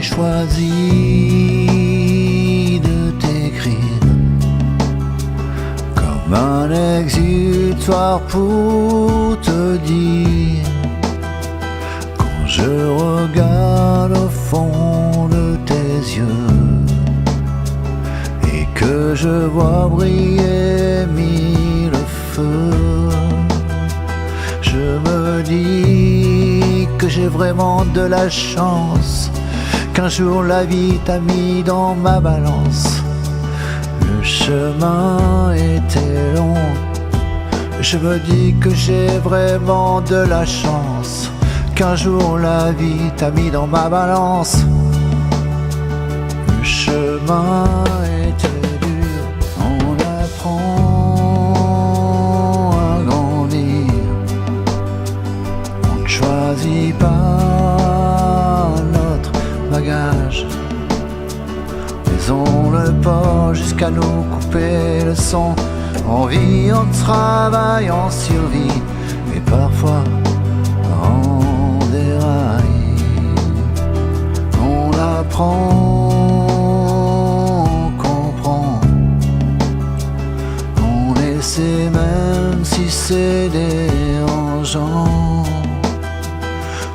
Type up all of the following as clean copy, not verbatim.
choisi de t'écrire comme un exutoire pour te dire, quand je regarde au fond de tes yeux et que je vois briller mille feux, je me dis que j'ai vraiment de la chance, qu'un jour la vie t'a mis dans ma balance. Le chemin était long, je me dis que j'ai vraiment de la chance, qu'un jour la vie t'a mis dans ma balance. Le chemin était dur, on apprend à grandir, on ne choisit pas notre bagage, mais on le porte jusqu'à nous couper le son. On vit, on travaille, on survit, mais parfois on déraille. On apprend, on comprend, on essaie même si c'est dérangeant.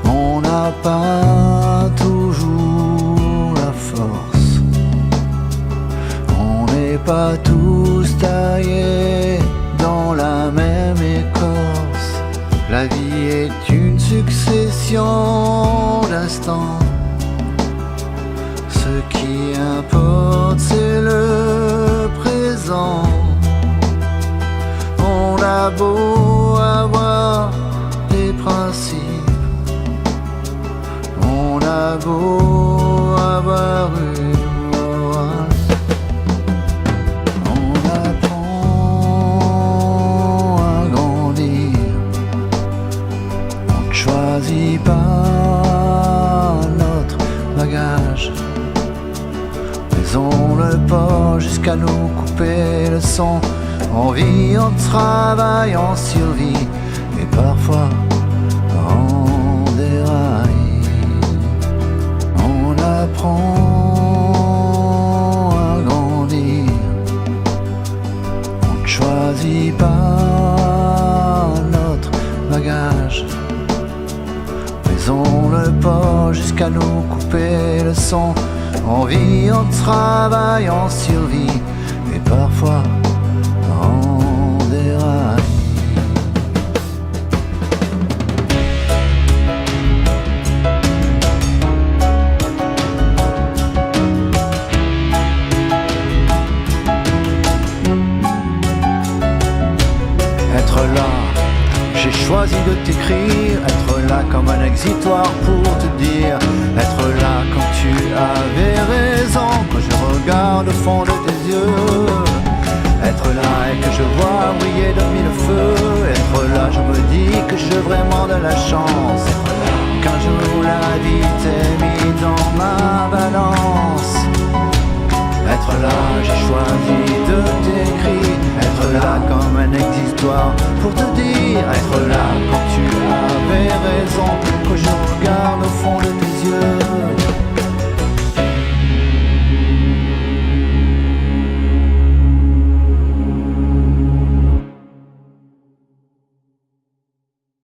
On n'a pas toujours la force, on n'est pas tous taillés dans la même écorce. La vie est une succession d'instants, ce qui importe c'est le présent. On a beau avoir des principes, on a beau avoir une morale, on apprend à grandir, on ne choisit pas notre bagage, mais on le porte jusqu'à nous couper le son. On vit, on travaille, on survit, mais parfois on déraille. On apprend à grandir, on ne choisit pas notre bagage, mais on le porte jusqu'à nous couper le son. On vit, on travaille, on survit, mais parfois on déraille. Être là, j'ai choisi de t'écrire, être là comme un exitoire pour te dire, être là quand tu avais raison, quand je regarde au fond de tes yeux, être là et que je vois briller de mille feux, être là, je me dis que j'ai vraiment de la chance, qu'un jour la vie t'ait mis dans ma balance. Être là, j'ai choisi de t'écrire, être là comme un exutoire pour te dire, être là quand tu avais raison.